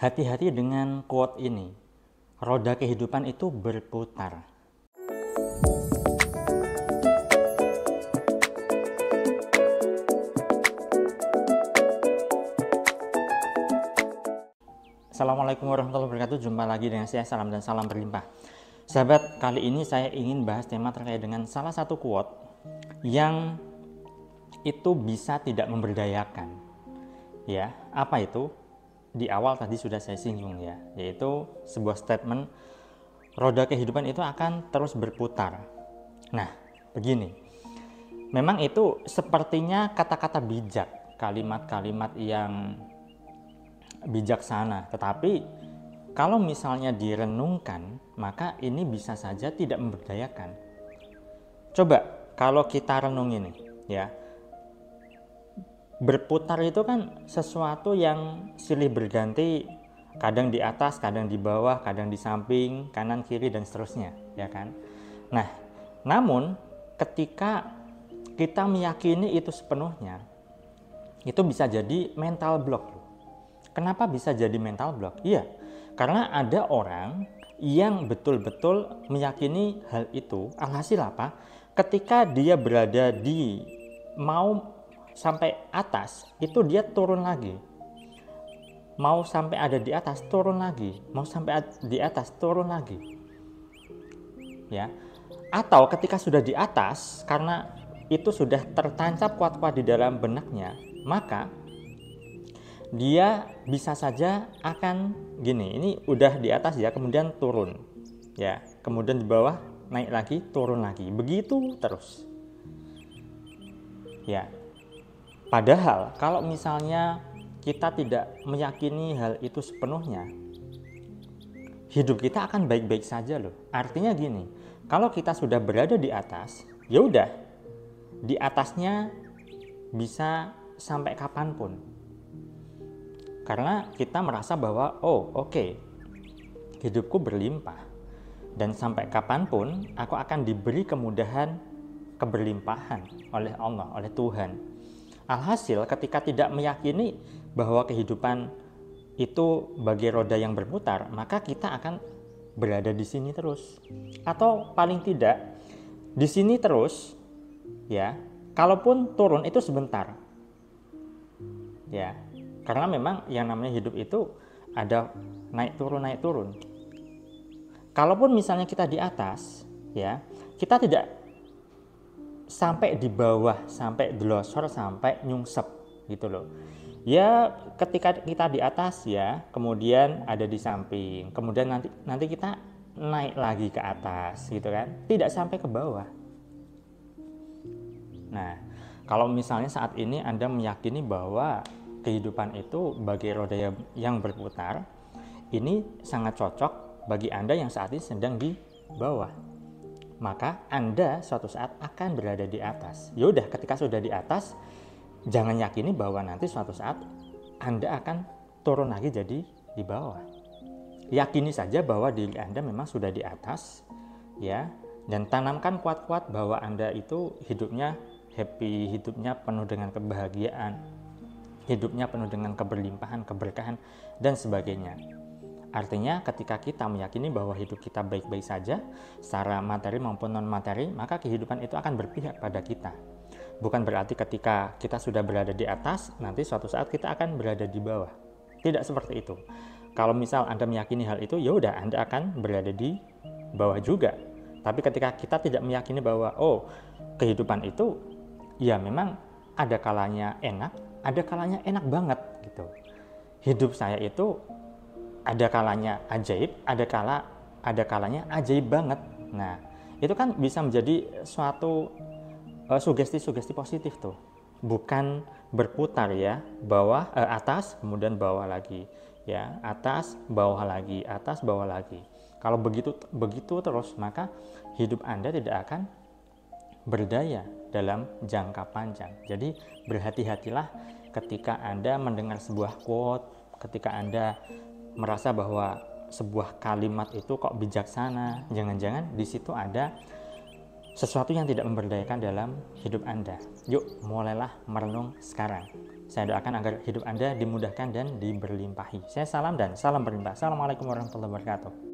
Hati-hati dengan quote ini. Roda kehidupan itu berputar. Assalamualaikum warahmatullahi wabarakatuh. Jumpa lagi dengan saya, salam dan salam berlimpah. Sahabat, kali ini saya ingin bahas tema terkait dengan salah satu quote yang itu bisa tidak memberdayakan. Ya, apa itu? Di awal tadi sudah saya singgung ya, yaitu sebuah statement roda kehidupan itu akan terus berputar. Nah, begini. Memang itu sepertinya kata-kata bijak, kalimat-kalimat yang bijaksana, tetapi kalau misalnya direnungkan, maka ini bisa saja tidak memberdayakan. Coba kalau kita renungin nih, ya. Berputar itu kan sesuatu yang silih berganti, kadang di atas, kadang di bawah, kadang di samping, kanan, kiri, dan seterusnya, ya kan? Nah, namun ketika kita meyakini itu sepenuhnya, itu bisa jadi mental block. Kenapa bisa jadi mental block? Iya, karena ada orang yang betul-betul meyakini hal itu. Alhasil apa? Ketika dia berada di mau sampai atas, itu dia turun lagi. Mau sampai ada di atas, turun lagi. Mau sampai di atas, turun lagi. Ya. Atau ketika sudah di atas, karena itu sudah tertancap kuat-kuat di dalam benaknya, maka dia bisa saja akan gini, ini udah di atas ya, kemudian turun. Ya, kemudian di bawah naik lagi, turun lagi. Begitu terus. Ya. Padahal kalau misalnya kita tidak meyakini hal itu sepenuhnya, hidup kita akan baik-baik saja loh. Artinya gini, kalau kita sudah berada di atas, ya udah, di atasnya bisa sampai kapanpun. Karena kita merasa bahwa, oh oke, hidupku berlimpah. Dan sampai kapanpun aku akan diberi kemudahan, keberlimpahan oleh Allah, oleh Tuhan. Alhasil ketika tidak meyakini bahwa kehidupan itu bagai roda yang berputar, maka kita akan berada di sini terus. Atau paling tidak di sini terus, ya. Kalaupun turun itu sebentar. Ya. Karena memang yang namanya hidup itu ada naik turun. Kalaupun misalnya kita di atas, ya, kita tidak sampai di bawah, sampai delosor, sampai nyungsep gitu loh. Ya, ketika kita di atas ya, kemudian ada di samping, kemudian nanti kita naik lagi ke atas gitu kan, tidak sampai ke bawah. Nah, kalau misalnya saat ini Anda meyakini bahwa kehidupan itu bagai roda yang berputar, ini sangat cocok bagi Anda yang saat ini sedang di bawah. Maka Anda suatu saat akan berada di atas. Yaudah, ketika sudah di atas, jangan yakini bahwa nanti suatu saat Anda akan turun lagi jadi di bawah. Yakini saja bahwa diri Anda memang sudah di atas, ya, dan tanamkan kuat-kuat bahwa Anda itu hidupnya happy, hidupnya penuh dengan kebahagiaan, hidupnya penuh dengan keberlimpahan, keberkahan, dan sebagainya. Artinya ketika kita meyakini bahwa hidup kita baik-baik saja secara materi maupun non-materi, maka kehidupan itu akan berpihak pada kita. Bukan berarti ketika kita sudah berada di atas, nanti suatu saat kita akan berada di bawah. Tidak seperti itu. Kalau misal Anda meyakini hal itu, ya udah Anda akan berada di bawah juga. Tapi ketika kita tidak meyakini bahwa kehidupan itu ya memang ada kalanya enak, ada kalanya enak banget gitu. Hidup saya itu ada kalanya ajaib, ada kalanya ajaib banget. Nah, itu kan bisa menjadi suatu sugesti-sugesti positif tuh. Bukan berputar ya, bawah atas kemudian bawah lagi, ya, atas bawah lagi, atas bawah lagi. Kalau begitu terus, maka hidup Anda tidak akan berdaya dalam jangka panjang. Jadi berhati-hatilah ketika Anda mendengar sebuah quote, ketika Anda merasa bahwa sebuah kalimat itu kok bijaksana, jangan-jangan di situ ada sesuatu yang tidak memberdayakan dalam hidup Anda. Yuk, mulailah merenung sekarang. Saya doakan agar hidup Anda dimudahkan dan diberlimpahi. Saya salam dan salam berlimpah. Assalamualaikum warahmatullahi wabarakatuh.